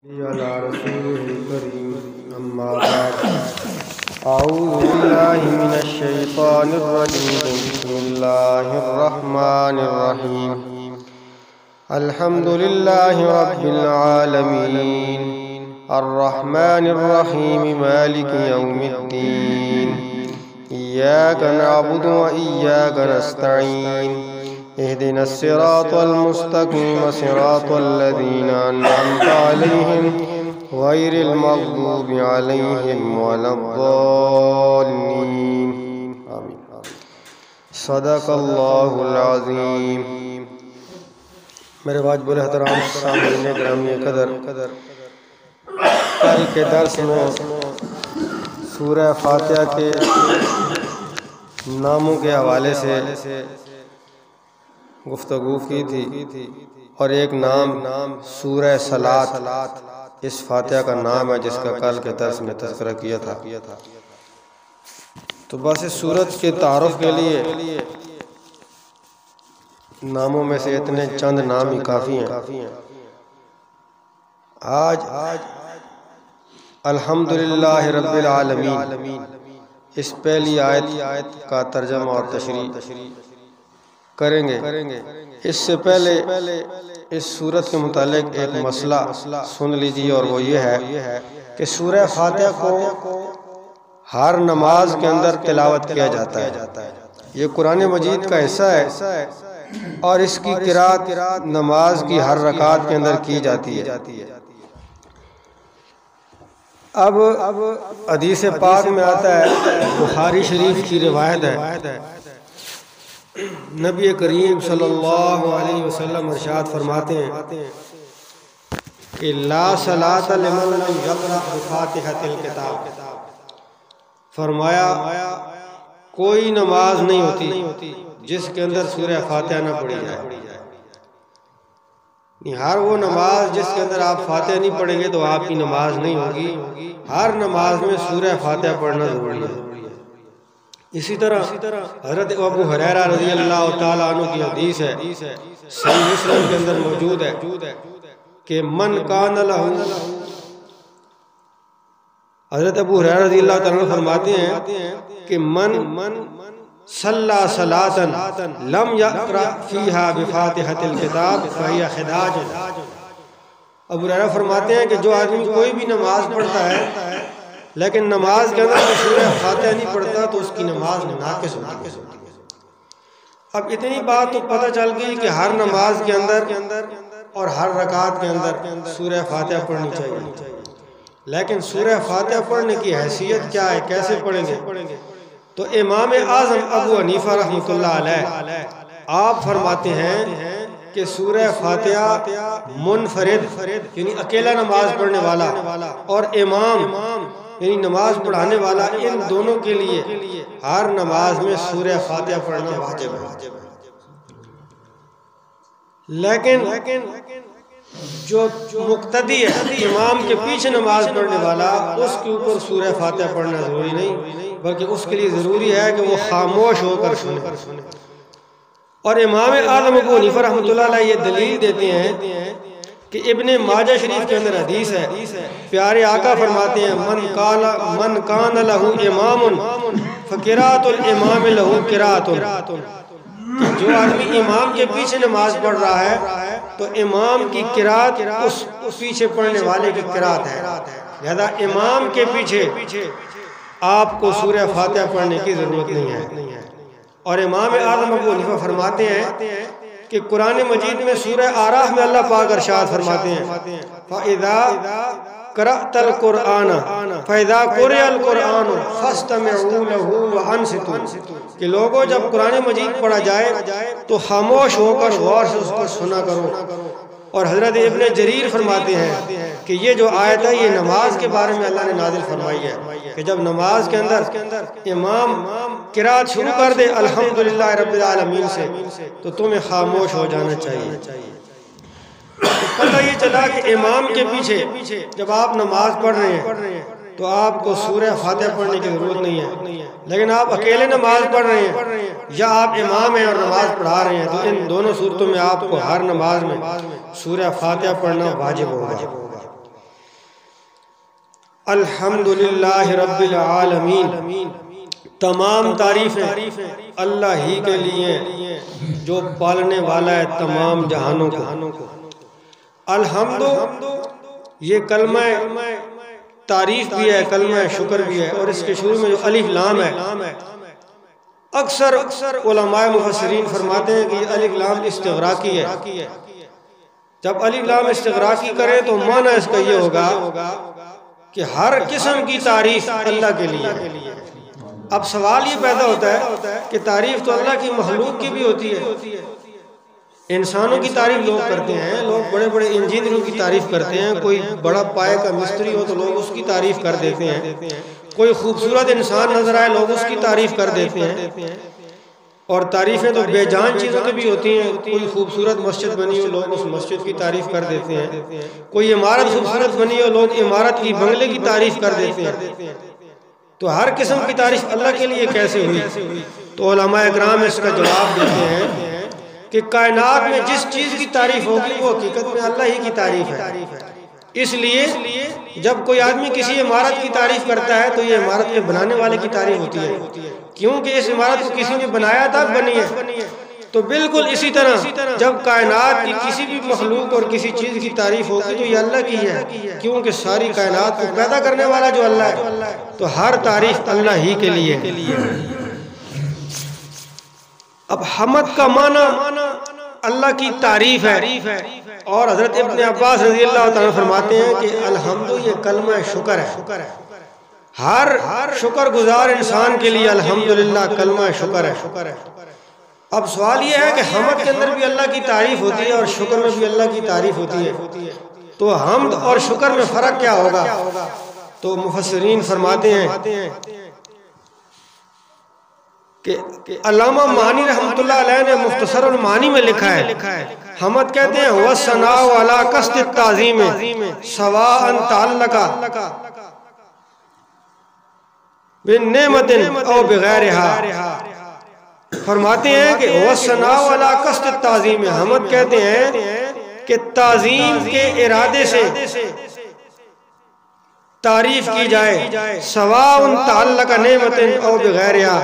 على رسوله الكريم أما بعد أعوذ بالله من الشيطان الرجيم بسم الله الرحمن الرحيم الحمد لله رب العالمين الرحمن الرحيم مالك يوم الدين إياك نعبد وإياك نستعين اهدنا الصراط المستقيم صراط الذين أنعمت عليهم غير المغضوب عليهم ولا الضالين آمين صدق اللہ العظیم۔ میرے واجب الاحترام سامعین گرامی قدر، کل کے درس میں سورہ فاتحہ کے ناموں کے حوالے سے گفتگو کی تھی، اور ایک نام سورہ صلاۃ اس فاتحہ کا نام ہے جس کا کل کے درس میں تذکرہ کیا تھا۔ تو بس اس سورت کے تعارف کے لیے ناموں میں سے اتنے چند نام ہی کافی ہیں۔ آج الحمدللہ رب العالمین اس پہلی آیت کا ترجمہ اور تشریح کریں گے۔ اس سے پہلے اس سورت کے متعلق ایک مسئلہ سن لیجیے، اور وہ یہ ہے کہ سورہ فاتحہ کو ہر نماز کے اندر تلاوت کیا جاتا ہے۔ یہ قرآن مجید کا حصہ ہے اور اس کی قرات نماز کی ہر رکعت کے اندر کی جاتی ہے۔ اب حدیث پاک میں آتا ہے، بخاری شریف کی روایت ہے، نبی کریم صلی اللہ علیہ وسلم ارشاد فرماتے ہیں کہ لا صلاۃ لمن لم یقرأ بفاتحۃ الکتاب، فرمایا کوئی نماز نہیں ہوتی جس کے اندر سورہ فاتحہ نہ پڑھی جائے۔ ہر وہ نماز جس کے اندر آپ فاتحہ نہیں پڑھیں گے تو آپ کی نماز نہیں ہوگی۔ ہر نماز میں سورہ فاتحہ پڑھنا ضروری ہے۔ اسی طرح حضرت ابو ہریرہ رضی اللہ تعالیٰ عنہ کی حدیث ہے، صحیح مسلم کے اندر موجود ہے کہ من کان لہ، حضرت ابو ہریرہ رضی اللہ تعالیٰ عنہ فرماتے ہیں کہ من صلی صلاۃ لم یقرأ فیہا بفاتحۃ الکتاب فہی خداج۔ ابو ہریرہ فرماتے ہیں کہ جو آدمی کوئی بھی نماز پڑھتا ہے لیکن نماز کے اندر سورہ فاتحہ نہیں پڑھتا تو اس کی نماز ناقص ہوتی ہے۔ اب اتنی بات تو پتہ چل گئی کہ ہر نماز کے اندر اور ہر رکعت کے اندر سورہ فاتحہ پڑھنی چاہیے، لیکن سورہ فاتحہ پڑھنے کی حیثیت کیا ہے، کیسے پڑھیں گے؟ تو امام اعظم ابو حنیفہ رحمۃ اللہ علیہ آپ فرماتے ہیں کہ سورہ فاتحہ منفرد یعنی اکیلا نماز پڑھنے والا اور امام یعنی نماز پڑھانے والا، ان دونوں کے لیے ہر نماز میں سورہ فاتحہ پڑھنا واجب ہے۔ لیکن جو مقتدی ہے، امام کے پیچھے نماز پڑھنے والا، اس کے اوپر سورہ فاتحہ پڑھنا ضروری نہیں، بلکہ اس کے لیے ضروری ہے کہ وہ خاموش ہو کر سنے۔ اور امام اعظم ابو حنیفہ رحمۃ اللہ علیہ یہ دلیل دیتے ہیں کہ ابن ماجہ شریف کے اندر حدیث ہے، پیارے آقا فرماتے ہیں من کان لہ امام فقراۃ الامام لہ قراۃ، جو آدمی امام کے پیچھے نماز پڑھ رہا ہے تو امام کی قرات اس پیچھے پڑھنے والے کی قرات ہے، لہذا امام کے پیچھے آپ کو سورہ فاتحہ پڑھنے کی ضرورت نہیں ہے۔ اور امام اعظم ابو حنیفہ فرماتے ہیں کہ قرآن مجید میں سورہ اعراف میں اللہ پاک ارشاد فرماتے ہیں فَإِذَا قَرَأْتَ الْقُرْآنَ فَإِذَا قُرِئَ الْقُرْآنُ فَاسْتَمِعُوا لَهُ وَأَنصِتُوا، کہ لوگوں جب قرآن مجید پڑھا جائے تو خاموش ہو کر غور سے اس کو سنا کرو۔ اور حضرت ابن جریر فرماتے ہیں کہ یہ جو آیت ہے یہ نماز کے بارے میں اللہ نے نازل فرمائی ہے کہ جب نماز کے اندر امام قرات شروع کر دے الحمدللہ رب العالمین سے تو تمہیں خاموش ہو جانا چاہیے۔ پتہ یہ چلا کہ امام کے پیچھے جب آپ نماز پڑھ رہے ہیں تو آپ کو سورہ فاتحہ پڑھنے کی ضرورت نہیں ہے، لیکن آپ اکیلے نماز پڑھ رہے ہیں یا آپ امام ہیں اور نماز پڑھا رہے ہیں تو ان دونوں صورتوں میں آپ کو ہر نماز میں سورہ فاتحہ پڑھنا واجب ہوگا۔ الحمدللہ رب العالمین، تمام تعریفیں اللہ ہی کے لیے جو پالنے والا ہے تمام جہانوں کو۔ الحمد یہ کلمہ تعریف بھی ہے، کلمہ شکر بھی ہے، اور اس کے شروع میں جو الف لام ہے، اکثر علماء مفسرین فرماتے ہیں کہ یہ الف لام استغراقی ہے۔ جب الف لام استغراقی کرے تو معنی اس کا یہ ہوگا کہ ہر قسم کی تعریف اللہ کے لیے ہے۔ اب سوال یہ پیدا ہوتا ہے کہ تعریف تو اللہ کی مخلوق کی بھی ہوتی ہے۔ انسانوں کی تعریف لوگ کرتے ہیں، لوگ بڑے بڑے انجینئروں کی تعریف کرتے ہیں، کوئی بڑا پائے کا مستری ہو تو لوگ اس کی تعریف کر دیتے ہیں، کوئی خوبصورت انسان نظر آئے لوگ اس کی تعریف کر دیتے ہیں، اور تعریفیں تو بے جان چیزوں کی بھی ہوتی ہیں۔ کوئی خوبصورت مسجد بنی ہو لوگ اس مسجد کی تعریف کر دیتے ہیں، کوئی عمارت خوبصورت بنی ہو لوگ عمارت کی بنگلے کی تعریف کر دیتے ہیں۔ تو ہر قسم کی تعریف اللہ کے لیے کیسے ہوئی؟ تو علماء اکرام اس کا جواب دیتے ہیں کہ کائنات میں جس چیز کی تعریف ہوگی وہ حقیقت میں اللہ ہی کی تعریف ہے۔ اس لیے جب کوئی آدمی کسی عمارت کی تعریف کرتا ہے تو یہ عمارت کے بنانے والے کی تعریف ہوتی ہے، کیونکہ اس عمارت کو کسی نے بنایا تھا بنی ہے۔ تو بالکل اسی طرح جب کائنات کی کسی بھی مخلوق اور کسی چیز کی تعریف ہوگی تو یہ اللہ کی ہے، کیونکہ ساری کائنات کو پیدا کرنے والا جو اللہ ہے، تو ہر تعریف اللہ ہی کے لیے ہے۔ اب حمد کا معنی اللہ کی تعریف ہے، اور حضرت ابن عباس رضی اللہ تعالیٰ فرماتے ہیں کہ الحمد یہ کلمہ شکر ہے۔ ہر شکر گزار انسان کے لیے الحمدللہ کلمہ شکر ہے۔ اب سوال یہ ہے کہ حمد کے اندر بھی اللہ کی تعریف ہوتی ہے اور شکر میں بھی اللہ کی تعریف ہوتی ہے، تو حمد اور شکر میں فرق کیا ہوگا؟ تو مفسرین فرماتے ہیں کہ علامہ معنی رحمت اللہ علیہ نے مختصر المعانی میں لکھا ہے، حمد کہتے ہیں وَالثَّنَاءُ عَلَىٰ قَصْدِ التَّعْظِيمِ سَوَاءً تَعَلَّقَ بِالنِّعْمَةٍ أَوْ بِغَيْرِهَا۔ فرماتے ہیں کہ وَالثَّنَاءُ عَلَىٰ قَصْدِ التَّعْظِيمِ، حمد کہتے ہیں کہ تعظیم کے ارادے سے تعریف کی جائے، سواء تعلق نعمت او بغیرہا،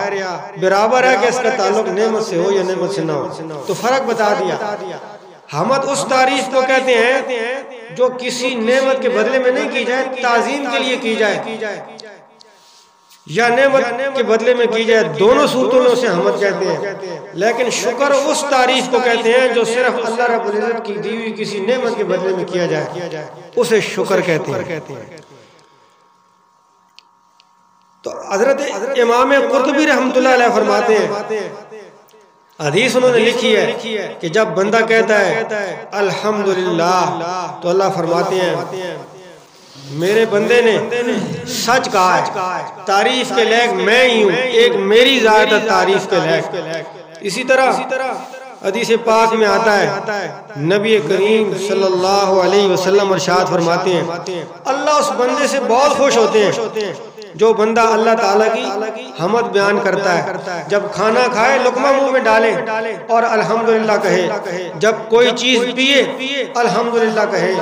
برابر ہے کہ اس کا تعلق نعمت سے ہو یا نعمت سے نہ ہو۔ تو فرق بتا دیا۔ حمد اس تعریف کو کہتے ہیں جو کسی نعمت کے بدلے میں نہیں کی جائے، تعظیم کے لیے کی جائے یا نعمت کے بدلے میں کی جائے، دونوں صورتوں میں اسے حمد کہتے ہیں۔ لیکن شکر اس تعریف کو کہتے ہیں جو صرف اللہ رب العزت کی دی ہوئی کسی نعمت کے بدلے میں کیا جائے، اسے شکر کہتے ہیں۔ تو حضرت امام قرطبی رحمت اللہ علیہ فرماتے ہیں، حدیث انہوں نے لکھی ہے کہ جب بندہ کہتا ہے الحمدللہ تو اللہ فرماتے ہیں میرے بندے نے سچ کہا ہے، تعریف کے لائق میں ہی ہوں، ایک میری ذات تعریف کے لائق۔ اسی طرح حدیث پاک میں آتا ہے، نبی کریم صلی اللہ علیہ وسلم ارشاد فرماتے ہیں اللہ اس بندے سے بہت خوش ہوتے ہیں جو بندہ اللہ تعالیٰ کی حمد بیان کرتا ہے، جب کھانا کھائے لقمہ منہ میں ڈالے اور الحمدللہ کہے، جب کوئی چیز پیے الحمدللہ کہے،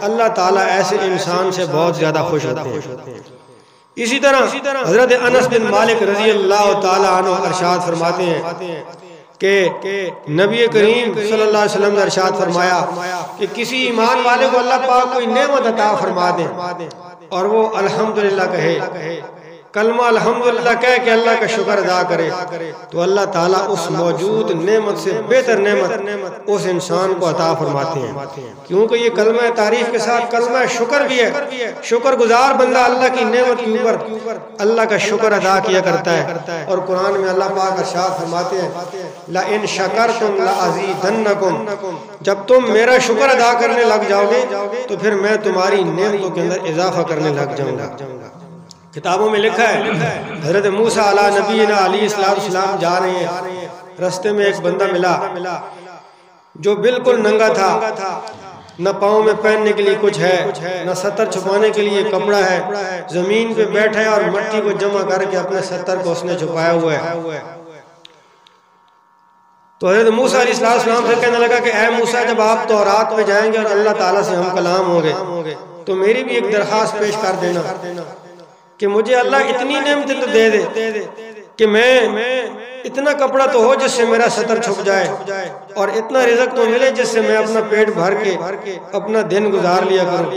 اللہ تعالیٰ ایسے انسان سے بہت زیادہ خوش ہوتے ہیں۔ اسی طرح حضرت انس بن مالک رضی اللہ تعالیٰ عنہ ارشاد فرماتے ہیں کہ نبی کریم صلی اللہ علیہ وسلم نے ارشاد فرمایا کہ کسی ایمان والے کو اللہ پاک کوئی نعمت عطا فرما دے اور وہ الحمدللہ کہے، کلمہ الحمدللہ کہہ کے اللہ کا شکر ادا کرے، تو اللہ تعالیٰ اس موجود نعمت سے بہتر نعمت اس انسان کو عطا فرماتے ہیں، کیونکہ یہ کلمہ تعریف کے ساتھ کلمہ شکر بھی ہے۔ شکر گزار بندہ اللہ کی نعمت کے اوپر اللہ کا شکر ادا کیا کرتا ہے، اور قرآن میں اللہ پاک ارشاد فرماتے ہیں لَإِن شَكَرْتُمْ لَأَزِيدَنَّكُمْ، جب تم میرا شکر ادا کرنے لگ جاؤ گے تو پھر میں تمہاری نعمتوں کے اندر اضافہ کرنے لگ جاؤں گا۔ کتابوں میں لکھا ہے حضرت موسیٰ علیہ نبینا علیہ السلام جا رہے ہیں، رستے میں ایک بندہ ملا جو بالکل ننگا تھا، نہ پاؤں میں پہننے کے لیے کچھ ہے، نہ ستر چھپانے کے لیے کپڑا ہے، زمین پہ بیٹھا ہے اور مٹی کو جمع کر کے اپنے ستر کو اس نے چھپایا ہوا ہے۔ تو حضرت موسیٰ علیہ السلام سے کہنے لگا کہ اے موسیٰ جب آپ تورات میں جائیں گے اور اللہ تعالیٰ سے ہم کلام ہوں گے تو میری بھی ایک درخواست پیش کر دینا کہ مجھے اللہ اتنی نعمتیں تو دے دے کہ میں اتنا کپڑا تو ہو جس سے میرا سطر چھپ جائے اور اتنا رزق تو ملے جس سے میں اپنا پیٹ بھر کے اپنا دن گزار لیا کروں۔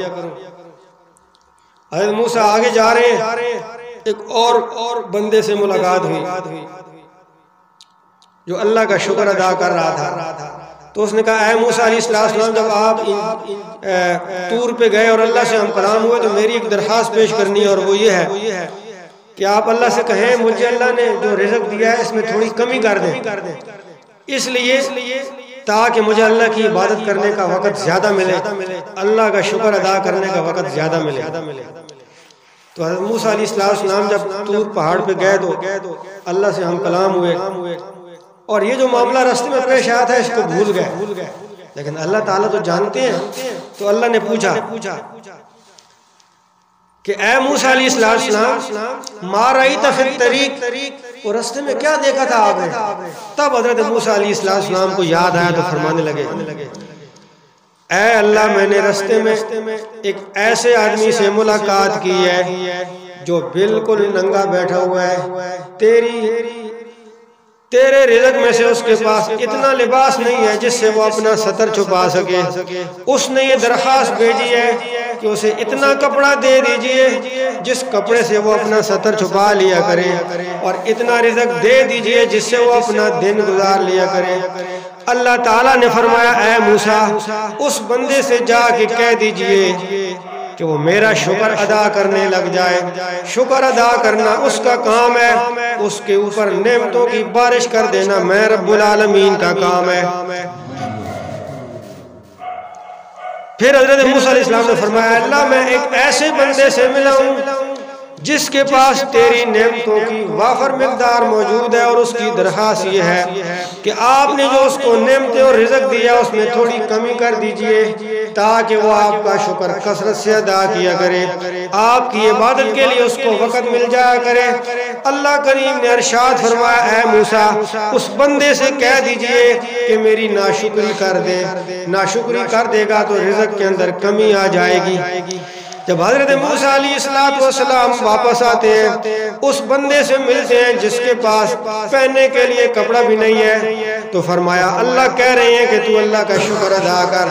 حضرت موسیٰ آگے جا رہے ہیں، ایک اور بندے سے ملاقات ہوئی جو اللہ کا شکر ادا کر رہا تھا۔ تو اس نے کہا اے موسیٰ علیہ السلام، جب آپ طور پہ گئے اور اللہ سے ہم کلام ہوئے تو میری ایک درخواست پیش کرنی ہے، اور وہ یہ ہے کہ آپ اللہ سے کہیں مجھے اللہ نے جو رزق دیا ہے اس میں تھوڑی کمی کر دیں، اس لیے تاکہ مجھے اللہ کی عبادت کرنے کا وقت زیادہ ملے، اللہ کا شکر ادا کرنے کا وقت زیادہ ملے۔ تو حضرت موسیٰ علیہ السلام جب طور پہاڑ پہ گئے تو اللہ سے ہم کلام ہوئے، اور یہ جو معاملہ راستے میں پیش آیا تھا اس کو بھول گئے، لیکن اللہ تعالیٰ تو جانتے ہیں۔ تو اللہ نے پوچھا کہ اے موسیٰ علیہ السلام، ما رأیت فی الطریق، اور راستے میں کیا دیکھا تھا آپ نے؟ تب حضرت موسیٰ علیہ السلام کو یاد آیا تو فرمانے لگے اے اللہ، میں نے راستے میں ایک ایسے آدمی سے ملاقات کی ہے جو بالکل ننگا بیٹھا ہوا ہے، تیرے رزق میں سے اس کے پاس اتنا لباس نہیں ہے جس سے وہ اپنا سطر چھپا سکے۔ اس نے یہ درخواست بھیجی ہے کہ اسے اتنا کپڑا دے دیجئے جس کپڑے سے وہ اپنا سطر چھپا لیا کرے، اور اتنا رزق دے دیجئے جس سے وہ اپنا دن گزار لیا کرے۔ اللہ تعالیٰ نے فرمایا اے موسیٰ، اس بندے سے جا کے کہہ دیجئے کہ وہ میرا شکر ادا کرنے لگ جائے۔ شکر ادا کرنا اس کا کام ہے، اس کے اوپر نعمتوں کی بارش کر دینا میں رب العالمین کا کام ہے۔ پھر حضرت موسیٰ علیہ السلام نے فرمایا اللہ، میں ایک ایسے بندے سے ملا ہوں جس کے پاس تیری نعمتوں کی وافر مقدار موجود ہے، اور اس کی درخواست یہ ہے کہ آپ نے جو اس کو نعمتیں اور رزق دیا اس میں تھوڑی کمی کر دیجئے تاکہ وہ آپ کا شکر کثرت سے ادا کیا کرے، آپ کی عبادت کے لیے اس کو وقت مل جایا کرے۔ اللہ کریم نے ارشاد فرمایا اے موسیٰ، اس بندے سے کہہ دیجئے کہ میری ناشکری کر دے، ناشکری کر دے گا تو رزق کے اندر کمی آ جائے گی۔ جب حضرت موسیٰ علیہ السلام واپس آتے ہیں، اس بندے سے ملتے ہیں جس کے پاس پہننے کے لیے کپڑا بھی نہیں ہے، تو فرمایا اللہ کہہ رہے ہیں کہ تو اللہ کا شکر ادا کر۔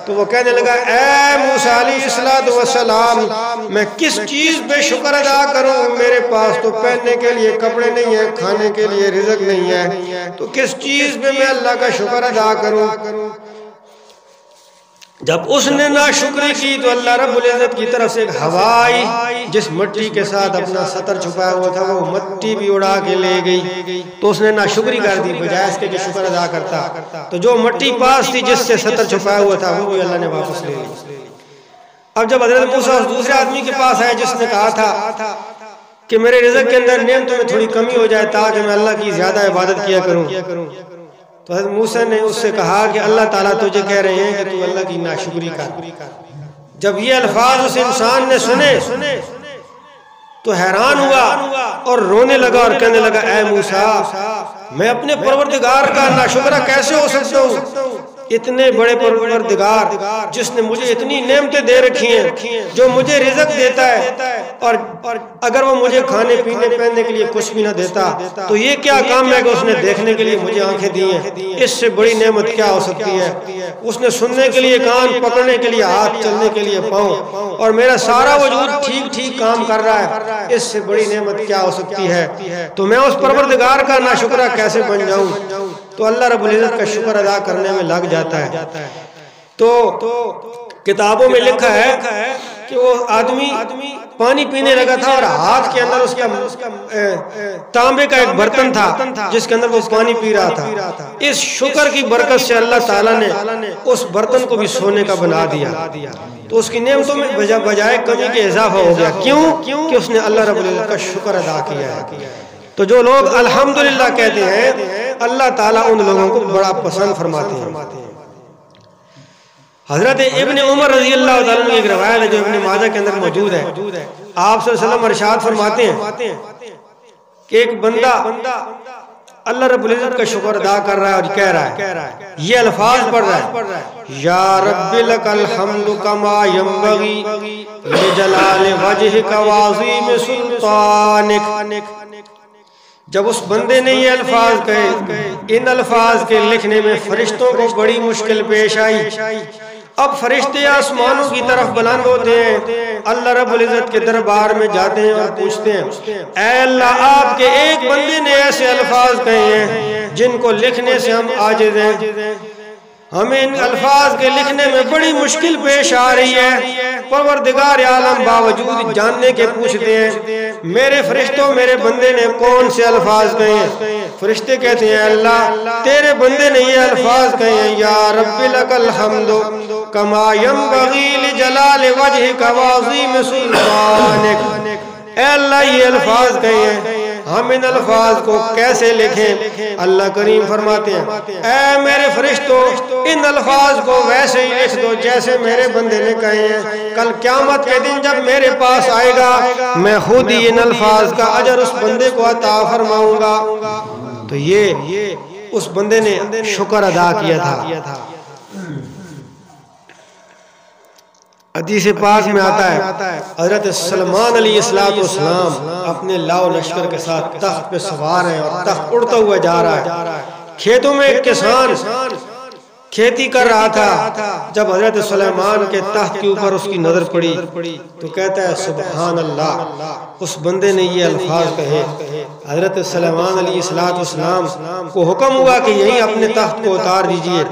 تو وہ کہنے لگا اے موسیٰ علیہ السلام، میں کس چیز پہ شکر ادا کروں؟ میرے پاس تو پہننے کے لیے کپڑے نہیں ہیں، کھانے کے لیے رزق نہیں ہے، تو کس چیز پہ میں اللہ کا شکر ادا کروں؟ جب اس نے ناشکری کی تو اللہ رب العزت کی طرف سے ایک ہوا آئی جس مٹی کے ساتھ اپنا سطر چھپایا ہوا تھا، وہ مٹی بھی اڑا کے لے گئی، تو اس نے ناشکری کر دی بجائے اس کے کہ شکر ادا کرتا۔ تو جو مٹی پاس تھی جس سے سطر چھپایا ہوا تھا وہ بھی اللہ نے واپس لے لی۔ اب جب حضرت موسیٰ اس دوسرے آدمی کے پاس آئے جس نے کہا تھا کہ میرے رزق کے اندر نعمتوں میں تھوڑی کمی ہو جائے تاکہ میں اللہ کی زیادہ عبادت کیا کروں، تو حضرت موسیٰ نے اس سے کہا کہ اللہ تعالیٰ تجھے کہہ رہے ہیں کہ تو اللہ کی ناشکری کر۔ جب یہ الفاظ اس انسان نے سنے تو حیران ہوا اور رونے لگا اور کہنے لگا اے موسیٰ، میں اپنے پروردگار کا ناشکرہ کیسے ہو سکتا ہوں؟ اتنے بڑے پروردگار جس نے مجھے اتنی نعمتیں دے رکھی ہیں، جو مجھے رزق دیتا ہے، اور اگر وہ مجھے کھانے پینے پہننے کے لیے کچھ بھی نہ دیتا تو یہ کیا کام ہے کہ اس نے دیکھنے کے لیے مجھے آنکھیں دی ہیں؟ اس سے بڑی نعمت کیا ہو سکتی ہے؟ اس نے سننے کے لیے کان، پکڑنے کے لیے ہاتھ، چلنے کے لیے پاؤں، اور میرا سارا وجود ٹھیک کام کر رہا ہے، اس سے بڑی نعمت کیا ہو سکتی ہے؟ تو میں اس پروردگار کا ناشکرہ کیسے بن جاؤں؟ تو اللہ رب العزت کا شکر ادا کرنے میں لگ جاتا ہے۔ تو کتابوں میں لکھا ہے کہ وہ آدمی پانی پینے لگا تھا اور ہاتھ کے اندر اس کا تانبے کا ایک برتن تھا جس کے اندر وہ پانی پی رہا تھا۔ اس شکر کی برکت سے اللہ تعالیٰ نے اس برتن کو بھی سونے کا بنا دیا، تو اس کی نعمتوں میں بجائے کمی کے اضافہ ہو گیا۔ کیوں کہ اس نے اللہ رب العزت کا شکر ادا کیا ہے۔ تو جو لوگ الحمدللہ کہتے ہیں اللہ تعالیٰ ان لوگوں کو بڑا پسند فرماتے ہیں۔ حضرت ابن عمر رضی اللہ تعالیٰ عنہ ایک روایت ہے جو ابن ماجہ کے اندر موجود ہے، آپ صلی اللہ علیہ وسلم ارشاد فرماتے ہیں کہ ایک بندہ اللہ رب العزت کا شکر ادا کر رہا ہے اور کہہ رہا ہے، یہ الفاظ پڑھ رہا ہے، یا رب لک الحمد کما ینبغی لجلال وجہک وعظیم سلطانک۔ جب اس بندے نے یہ الفاظ کہے، ان الفاظ کے لکھنے میں فرشتوں کو بڑی مشکل پیش آئی۔ اب فرشتے آسمانوں کی طرف بلند ہوتے ہیں، اللہ رب العزت کے دربار میں جاتے ہیں اور پوچھتے ہیں، اے اللہ آپ کے ایک بندے نے ایسے الفاظ کہے ہیں جن کو لکھنے سے ہم عاجز ہیں، ہمیں ان الفاظ کے لکھنے میں بڑی مشکل پیش آ رہی ہے۔ پروردگار عالم باوجود جاننے کے پوچھتے ہیں، میرے فرشتوں میرے بندے نے کون سے الفاظ کہے ہیں؟ فرشتے کہتے ہیں، اللہ تیرے بندے نے یہ الفاظ کہے ہیں، یا رب لک الحمد کما ینبغی لجلال وجہک وعظیم سلطانک۔ اے اللہ یہ الفاظ کہے ہیں، ہم ان الفاظ کو کیسے لکھیں؟ اللہ کریم فرماتے ہیں، اے میرے فرشتوں ان الفاظ کو ویسے ہی لکھ دو جیسے میرے بندے نے کہے ہیں۔ کل قیامت کے دن جب میرے پاس آئے گا میں خود ہی ان الفاظ کا اجر اس بندے کو عطا فرماؤں گا۔ تو یہ اس بندے نے شکر ادا کیا تھا۔ حدیث پاک میں آتا ہے حضرت سلمان علیہ السلام اپنے لاؤ لشکر کے ساتھ تخت پہ سوار ہیں اور تخت اڑتا ہوا جا رہا ہے۔ کھیتوں میں ایک کسان کھیتی کر رہا تھا، جب حضرت سلیمان کے تخت کے اوپر اس کی نظر پڑی تو کہتا ہے سبحان اللہ، اس بندے نے یہ الفاظ کہے۔ حضرت سلیمان علیہ السلام کو حکم ہوا کہ یہیں اپنے تخت کو اتار دیجئے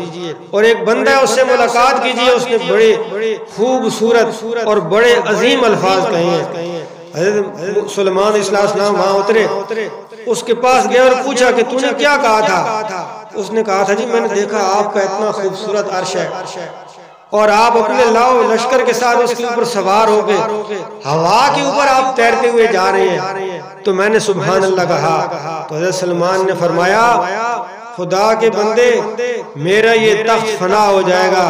اور ایک بندہ ہے اس سے ملاقات کیجئے، اس نے بڑے خوبصورت اور بڑے عظیم الفاظ کہے ہیں۔ حضرت سلیمان علیہ السلام وہاں اترے، اس کے پاس گئے اور پوچھا کہ تو نے کیا کہا تھا؟ اس نے کہا تھا، جی میں نے دیکھا آپ کا اتنا خوبصورت عرش ہے اور آپ اپنے لاؤ لشکر کے ساتھ اس کے اوپر سوار ہو گئے، ہوا کے اوپر آپ تیرتے ہوئے جا رہے ہیں، تو میں نے سبحان اللہ کہا۔ تو حضرت سلمان نے فرمایا، خدا کے بندے میرا یہ تخت فنا ہو جائے گا،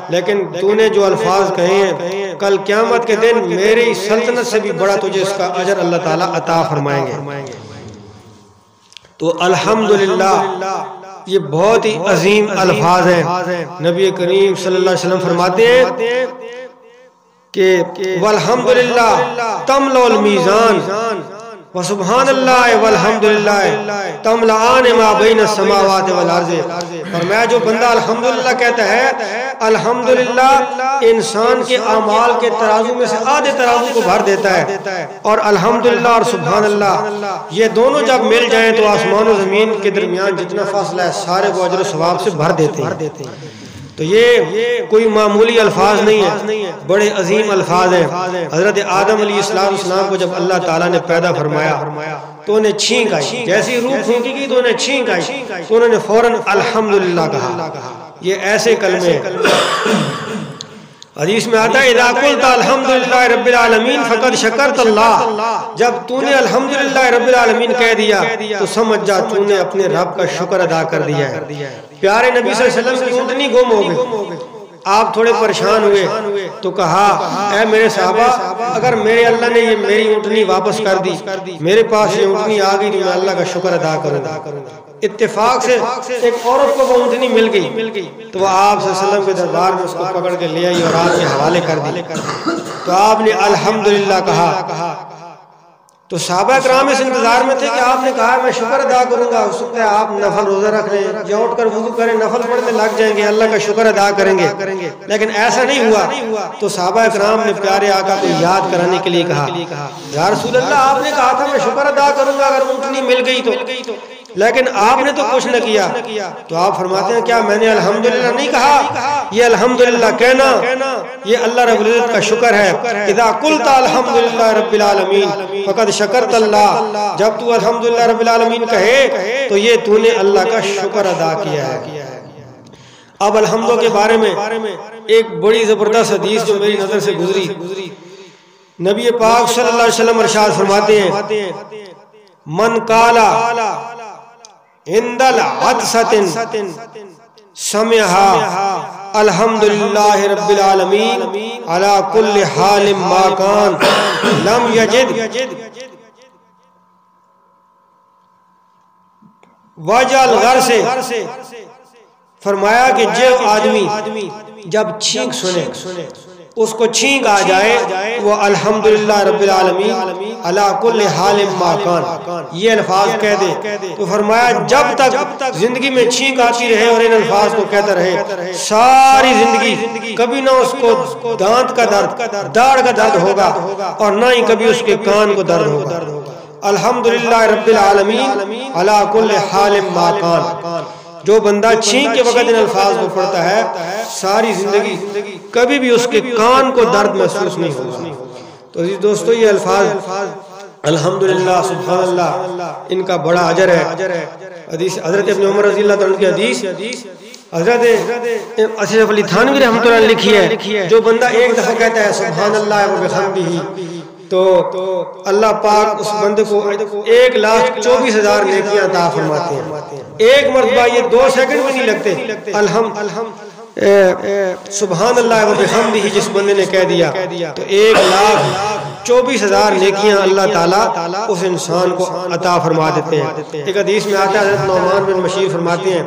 لیکن تو نے جو الفاظ کہے ہیں کل قیامت کے دن میری سلطنت سے بھی بڑا تجھے اس کا اجر اللہ تعالیٰ عطا فرمائیں گے۔ تو الحمدللہ یہ بہت ہی عظیم الفاظ ہیں۔ نبی کریم صلی اللہ علیہ وسلم فرماتے ہیں کہ والحمدللہ تملأ المیزان وسبحان اللہ والحمدللہ تملأان ما بین السماوات والارض۔ فرمایا جو بندہ الحمدللہ کہتا ہے، الحمدللہ انسان کے اعمال کے ترازو میں سے آدھے ترازو کو بھر دیتا ہے، اور الحمدللہ اور سبحان اللہ یہ دونوں جب مل جائیں تو آسمان و زمین کے درمیان جتنا فاصلہ ہے سارے کو اجر و ثواب سے بھر دیتے ہیں۔ تو یہ کوئی معمولی الفاظ نہیں ہے، بڑے عظیم الفاظ ہیں۔ حضرت آدم علیہ السلام کو جب اللہ تعالیٰ نے پیدا فرمایا تو انہیں چھینک آئی، جیسی روح پھونکی گئی تو انہیں چھینک آئی تو انہوں نے فوراً الحمدللہ کہا۔ یہ ایسے کلمے حدیث میں آتا ہے، اذا قلت الحمدللہ رب العالمین فقد شکرت اللہ، جب تو نے الحمدللہ رب العالمین کہہ دیا تو سمجھ جا تو نے اپنے رب کا شکر ادا کر دیا ہے۔ پیارے نبی صلی اللہ علیہ وسلم کی اونٹنی گم ہو گئی، آپ تھوڑے پریشان ہوئے تو کہا، اے میرے صحابہ اگر میرے اللہ نے یہ میری اونٹنی واپس کر دی، میرے پاس یہ اونٹنی آ گئی تو میں اللہ کا شکر ادا کروں گا۔ اتفاق سے ایک عورت کو وہ اونٹنی مل گئی تو وہ آپ صلی اللہ علیہ وسلم کے دربار میں اس کو پکڑ کے لے آئی اور آپ کے حوالے کر دی، تو آپ نے الحمدللہ کہا۔ تو صحابہ کرام اس انتظار میں تھے کہ آپ نے کہا میں شکر ادا کروں گا، ہو سکتا ہے آپ نفل روزہ رکھ لیں یا اٹھ کر وضو کریں، نفل پڑھنے لگ جائیں گے، اللہ کا شکر ادا کریں گے، لیکن ایسا نہیں ہوا۔ تو صحابہ کرام نے پیارے آقا کو یاد کرانے کے لیے کہا، یا رسول اللہ آپ نے کہا تھا میں شکر ادا کروں گا اگر اونٹنی مل گئی تو، لیکن آپ نے تو کچھ نہ کیا۔ تو آپ فرماتے ہیں کیا میں نے الحمدللہ نہیں کہا؟ یہ الحمدللہ کہنا یہ اللہ رب العزت کا شکر ہے۔ اذا قلت الحمدللہ رب العالمین فقد شکرت اللہ، جب تو الحمدللہ رب العالمین کہے تو یہ تو نے اللہ کا شکر ادا کیا ہے۔ اب الحمدوں کے بارے میں ایک بڑی زبردست حدیث جو میری نظر سے گزری، نبی پاک صلی اللہ علیہ وسلم ارشاد فرماتے ہیں، من قالا عند العطسة سمعها الحمدللہ رب العالمین على كل حال ما كان لم يجد وجل غر سے فرمایا کہ جو آدمی جب چھینک سنے اس کو چھینک آ جائے وہ الحمدللہ رب العالمین علی کل حال ما کان یہ الفاظ کہہ دے. تو فرمایا جب تک زندگی میں چھینک آتی رہے اور ان الفاظ کو کہتا رہے ساری زندگی کبھی نہ اس کو دانت کا درد داڑھ کا درد ہوگا اور نہ ہی کبھی اس کے کان کو درد ہوگا. الحمدللہ رب العالمین علی کل حال ما کان. جو بندہ چھینک کے وقت ان الفاظ کو پڑھتا ہے ساری زندگی کبھی بھی اس کے کان کو درد محسوس نہیں ہوگا. تو عزیز دوستو یہ الفاظ الحمدللہ سبحان اللہ ان کا بڑا اجر ہے. حدیث حضرت ابن عمر رضی اللہ عنہ کی حدیث حضرت اشرف علی تھانوی رحمۃ اللہ علیہ لکھی ہے جو بندہ ایک دفعہ کہتا ہے سبحان اللہ و بحمدہ تو اللہ پاک اس بندے کو 1,24,000 نیکیاں عطا فرماتے ہیں. ایک مرتبہ یہ 2 سیکنڈ بھی نہیں لگتے سبحان اللہ و بحمدہ جس بندے نے کہہ دیا تو 1,24,000 نیکیاں اللہ تعالیٰ اس انسان کو عطا فرما دیتے ہیں. ایک حدیث میں آتا ہے حضرت نعمان بن بشیر فرماتے ہیں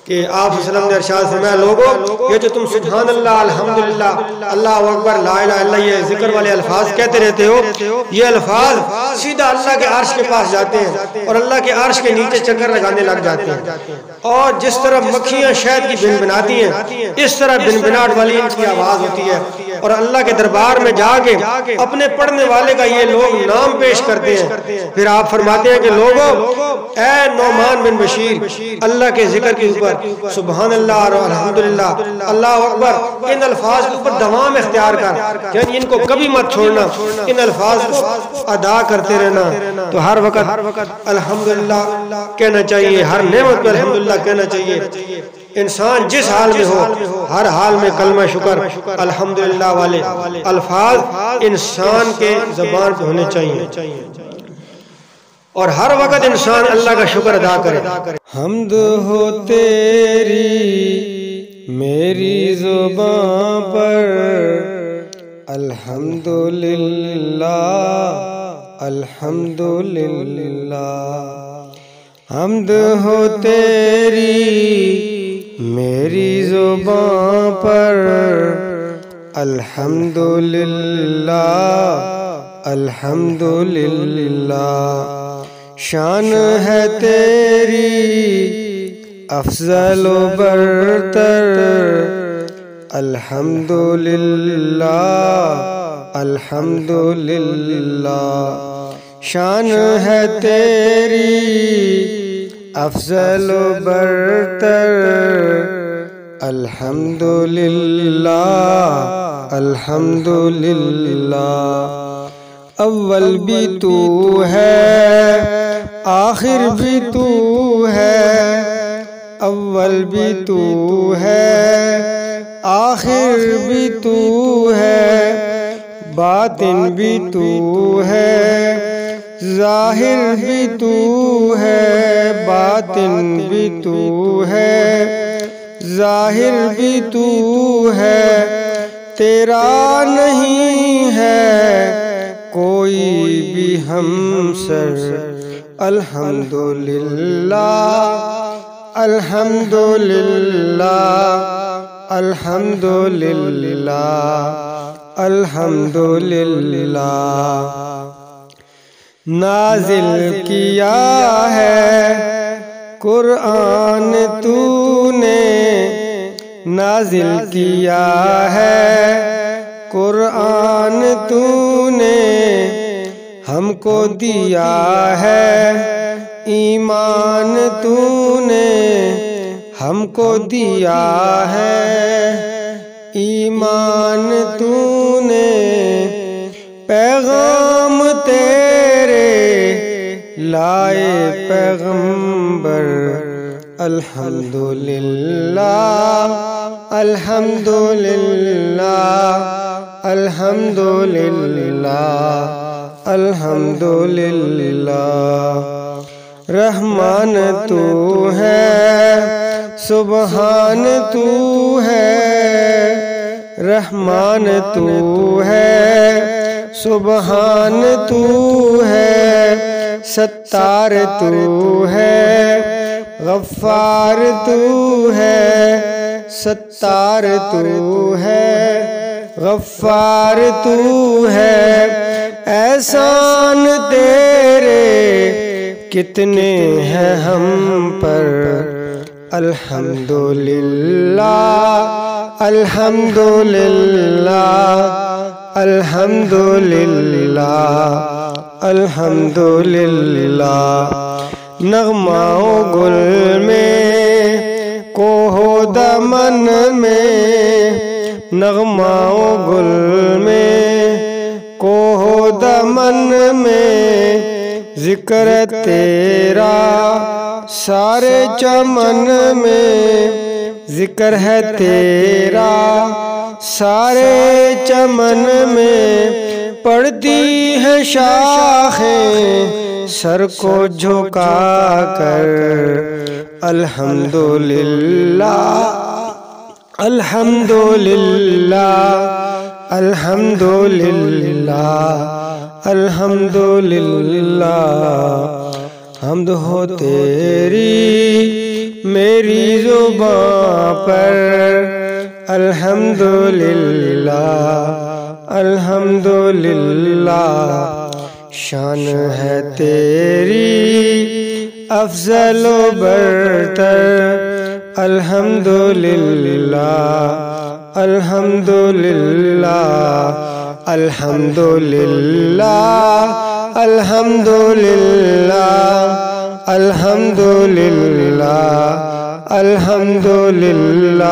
کہ آپ صلی اللہ علیہ وسلم نے ارشاد فرمایا لوگو یہ جو تم سبحان اللہ الحمدللہ اللہ اکبر لا الہ الا اللہ یہ ذکر والے الفاظ کہتے رہتے ہو یہ الفاظ سیدھا اللہ کے عرش کے پاس جاتے ہیں اور اللہ کے عرش کے نیچے چکر لگانے لگ جاتے ہیں. اور جس طرح مکھیاں شہد کی بن بناتی ہیں اس طرح بن بناٹ والی ان کی آواز ہوتی ہے اور اللہ کے دربار میں جا کے اپنے پڑھنے والے کا یہ لوگ نام پیش کرتے ہیں. پھر آپ فرماتے ہیں کہ لوگو اے نعمان بن بشیر اللہ کے ذکر کے اوپر سبحان اللہ اور الحمدللہ اللہ اکبر ان الفاظ کے اوپر دوام اختیار کر یعنی ان کو کبھی مت چھوڑنا ان الفاظ کو ادا کرتے رہنا. تو ہر وقت الحمدللہ کہنا چاہیے ہر نعمت پہ الحمدللہ کہنا چاہیے. انسان جس حال میں ہو ہر حال میں کلمہ شکر الحمدللہ والے الفاظ انسان کے زبان پہ ہونے چاہیے اور ہر وقت انسان اللہ کا شکر ادا کرے. حمد ہو تیری میری زبان پر الحمدللہ الحمدللہ. حمد ہو تیری میری زبان پر الحمدللہ الحمدللہ. شان ہے تیری افضل و برتر الحمدللہ الحمدللہ. شان ہے تیری افضل و برتر الحمدللہ الحمدللہ. اول بھی تو ہے آخر بھی تو ہے اول بھی تو ہے آخر بھی تو ہے باطن بھی تو ہے ظاہر بھی تو ہے باطن بھی تو ہے ظاہر بھی تو ہے تیرا نہیں ہے کوئی بھی ہمسر الحمدللہ الحمدللہ الحمدللہ الحمدللہ. نازل کیا ہے قرآن تو نے نازل کیا ہے قرآن تو نے ہم کو دیا ہے ایمان تو نے ہم کو دیا ہے ایمان تو نے پیغام تیرے لائے پیغمبر الحمدللہ الحمدللہ الحمدللہ الحمدللہ. رحمان تو ہے سبحان تو ہے رحمان تو ہے سبحان تو ہے ستار تو ہے غفار تو ہے، ستار تو ہے، غفار تو ہے، احسان تیرے کتنے ہیں ہم پر، الحمدللہ الحمدللہ الحمدللہ الحمدللہ۔ نغماؤں گل میں کوہو دمن میں، نغماؤں گل میں کوہو دمن میں، ذکر تیرا سارے چمن میں، ذکر ہے تیرا سارے چمن میں، پڑتی ہے شاخیں سر کو جھکا کر، الحمدللہ الحمدللہ الحمدللہ الحمدللہ۔ حمد ہو تیری میری زباں پر، الحمدللہ الحمدللہ۔ شان ہے تیری افضل و برتر، الحمدللہ الحمدللہ الحمدللہ الحمدللہ الحمدللہ الحمدللہ۔